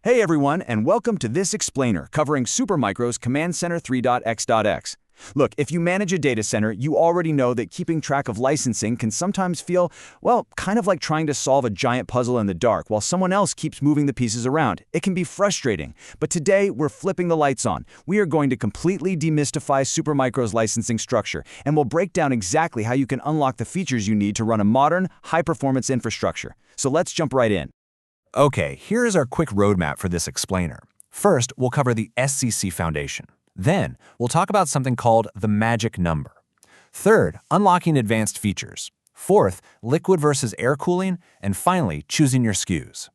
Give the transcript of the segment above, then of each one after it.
Hey everyone, and welcome to this explainer covering Supermicro's Command Center 3.x.x. Look, if you manage a data center, you already know that keeping track of licensing can sometimes feel, well, kind of like trying to solve a giant puzzle in the dark while someone else keeps moving the pieces around. It can be frustrating, but today we're flipping the lights on. We are going to completely demystify Supermicro's licensing structure, and we'll break down exactly how you can unlock the features you need to run a modern, high-performance infrastructure. So let's jump right in. Okay, here is our quick roadmap for this explainer. First, we'll cover the SCC foundation. Then, we'll talk about something called the magic number. Third, unlocking advanced features. Fourth, liquid versus air cooling. And finally, choosing your SKUs.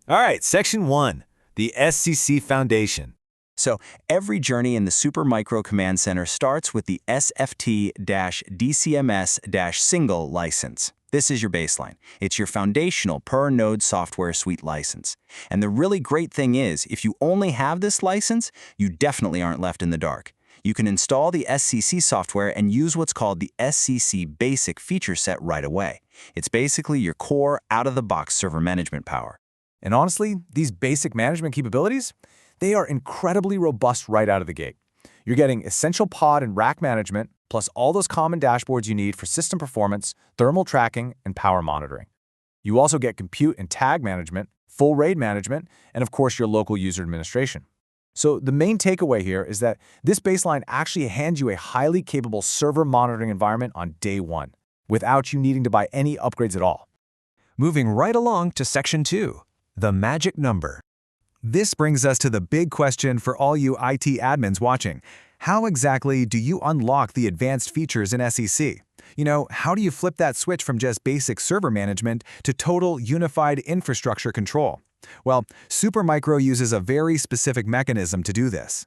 All right, Section 1, the SCC foundation. So, every journey in the Supermicro Command Center starts with the SFT-DCMS-SINGLE license. This is your baseline. It's your foundational per-node software suite license. And the really great thing is, if you only have this license, you definitely aren't left in the dark. You can install the SCC software and use what's called the SCC Basic feature set right away. It's basically your core, out-of-the-box server management power. And honestly, these basic management capabilities, they are incredibly robust right out of the gate. You're getting essential pod and rack management, plus all those common dashboards you need for system performance, thermal tracking, and power monitoring. You also get compute and tag management, full RAID management, and of course your local user administration. So the main takeaway here is that this baseline actually hands you a highly capable server monitoring environment on day one, without you needing to buy any upgrades at all. Moving right along to Section 2, the magic number. This brings us to the big question for all you IT admins watching. How exactly do you unlock the advanced features in SCC? How do you flip that switch from just basic server management to total unified infrastructure control? Well, Supermicro uses a very specific mechanism to do this.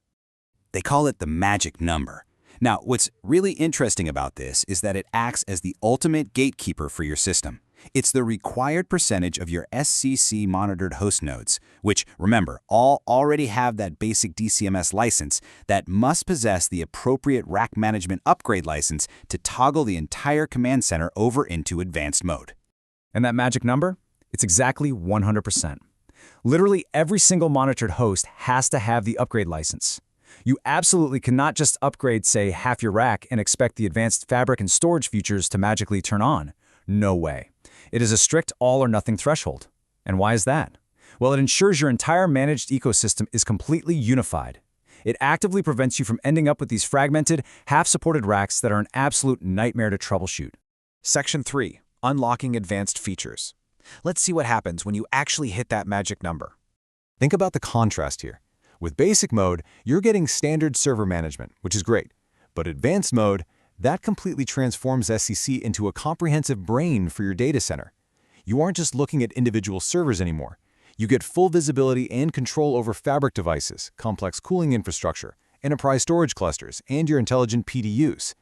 They call it the magic number. Now, what's really interesting about this is that it acts as the ultimate gatekeeper for your system. It's the required percentage of your SCC monitored host nodes, which, remember, all already have that basic DCMS license that must possess the appropriate rack management upgrade license to toggle the entire command center over into advanced mode. And that magic number? It's exactly 100%. Literally every single monitored host has to have the upgrade license. You absolutely cannot just upgrade, say, half your rack and expect the advanced fabric and storage features to magically turn on. No way. It is a strict all-or-nothing threshold. And why is that? Well, it ensures your entire managed ecosystem is completely unified. It actively prevents you from ending up with these fragmented, half-supported racks that are an absolute nightmare to troubleshoot. Section 3, unlocking advanced features. Let's see what happens when you actually hit that magic number. Think about the contrast here. With basic mode, you're getting standard server management, which is great. But advanced mode, that completely transforms SCC into a comprehensive brain for your data center. You aren't just looking at individual servers anymore. You get full visibility and control over fabric devices, complex cooling infrastructure, enterprise storage clusters, and your intelligent PDUs.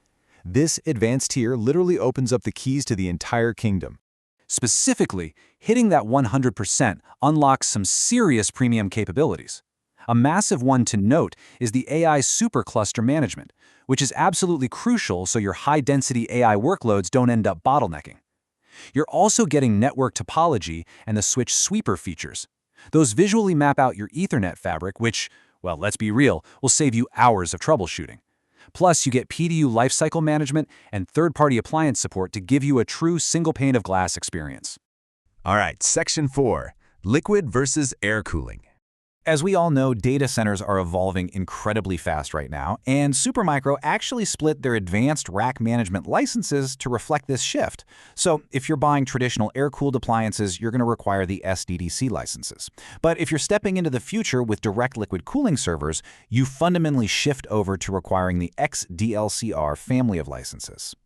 This advanced tier literally opens up the keys to the entire kingdom. Specifically, hitting that 100% unlocks some serious premium capabilities. A massive one to note is the AI supercluster management, which is absolutely crucial so your high-density AI workloads don't end up bottlenecking. You're also getting network topology and the switch sweeper features. Those visually map out your Ethernet fabric, which, well, let's be real, will save you hours of troubleshooting. Plus, you get PDU lifecycle management and third-party appliance support to give you a true single pane of glass experience. All right, Section 4, liquid versus air cooling. As we all know, data centers are evolving incredibly fast right now, and Supermicro actually split their advanced rack management licenses to reflect this shift. So if you're buying traditional air-cooled appliances, you're going to require the SDDC licenses. But if you're stepping into the future with direct liquid cooling servers, you fundamentally shift over to requiring the XDLCR family of licenses.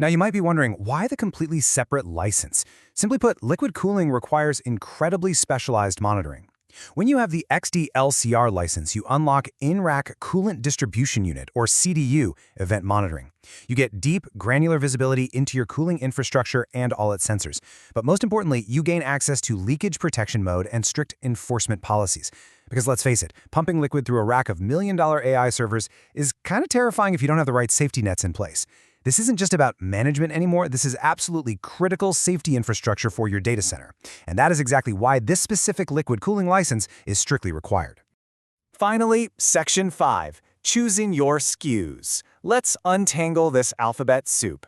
Now you might be wondering, why the completely separate license? Simply put, liquid cooling requires incredibly specialized monitoring. When you have the XDLCR license, you unlock in-rack coolant distribution unit, or CDU, event monitoring. You get deep, granular visibility into your cooling infrastructure and all its sensors. But most importantly, you gain access to leakage protection mode and strict enforcement policies. Because let's face it, pumping liquid through a rack of million-dollar AI servers is kind of terrifying if you don't have the right safety nets in place. This isn't just about management anymore, this is absolutely critical safety infrastructure for your data center. And that is exactly why this specific liquid cooling license is strictly required. Finally, Section 5, choosing your SKUs. Let's untangle this alphabet soup.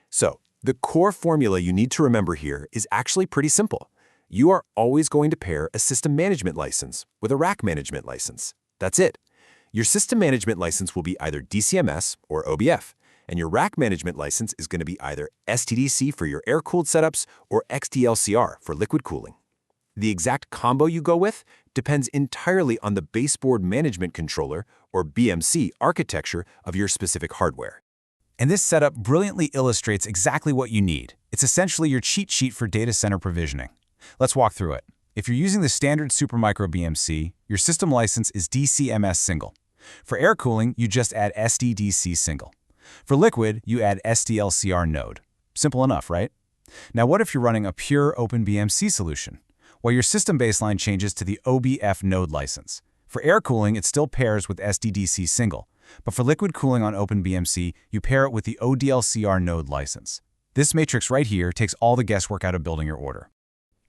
So, the core formula you need to remember here is actually pretty simple. You are always going to pair a system management license with a rack management license. That's it. Your system management license will be either DCMS or OBF, and your rack management license is going to be either STDC for your air-cooled setups or XDLCR for liquid cooling. The exact combo you go with depends entirely on the baseboard management controller or BMC architecture of your specific hardware. And this setup brilliantly illustrates exactly what you need. It's essentially your cheat sheet for data center provisioning. Let's walk through it. If you're using the standard Supermicro BMC, your system license is DCMS-SINGLE. For air cooling, you just add SFT-DC-SINGLE. For liquid, you add SFT-LCR-NODE. Simple enough, right? Now what if you're running a pure OpenBMC solution? Well, your system baseline changes to the OBF-NODE license. For air cooling, it still pairs with SFT-DC-SINGLE. But for liquid cooling on OpenBMC, you pair it with the OLDCR-NODE license. This matrix right here takes all the guesswork out of building your order.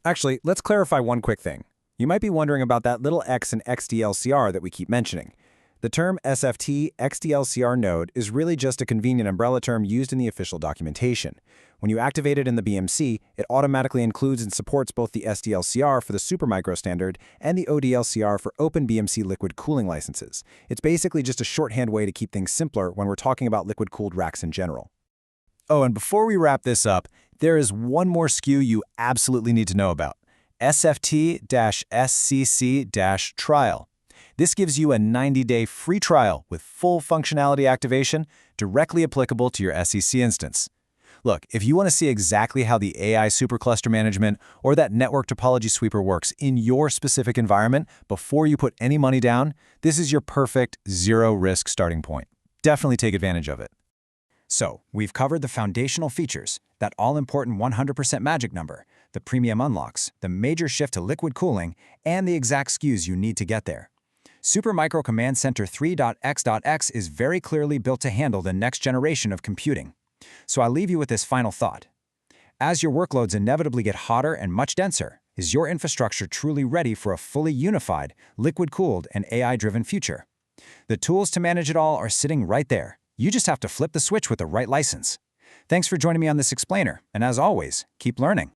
Actually, let's clarify one quick thing. You might be wondering about that little X in XDLCR that we keep mentioning. The term SFT-XDLCR-NODE is really just a convenient umbrella term used in the official documentation. When you activate it in the BMC, it automatically includes and supports both the SDLCR for the Supermicro standard and the ODLCR for OpenBMC liquid cooling licenses. It's basically just a shorthand way to keep things simpler when we're talking about liquid-cooled racks in general. Oh, and before we wrap this up, there is one more SKU you absolutely need to know about: SFT-SCC-Trial. This gives you a 90-day free trial with full functionality activation directly applicable to your SEC instance. Look, if you want to see exactly how the AI supercluster management or that network topology sweeper works in your specific environment before you put any money down, this is your perfect zero-risk starting point. Definitely take advantage of it. So, we've covered the foundational features, that all-important 100% magic number, the premium unlocks, the major shift to liquid cooling, and the exact SKUs you need to get there. Supermicro Command Center 3.x.x is very clearly built to handle the next generation of computing. So I'll leave you with this final thought. As your workloads inevitably get hotter and much denser, is your infrastructure truly ready for a fully unified, liquid-cooled, and AI-driven future? The tools to manage it all are sitting right there. You just have to flip the switch with the right license. Thanks for joining me on this explainer, and as always, keep learning.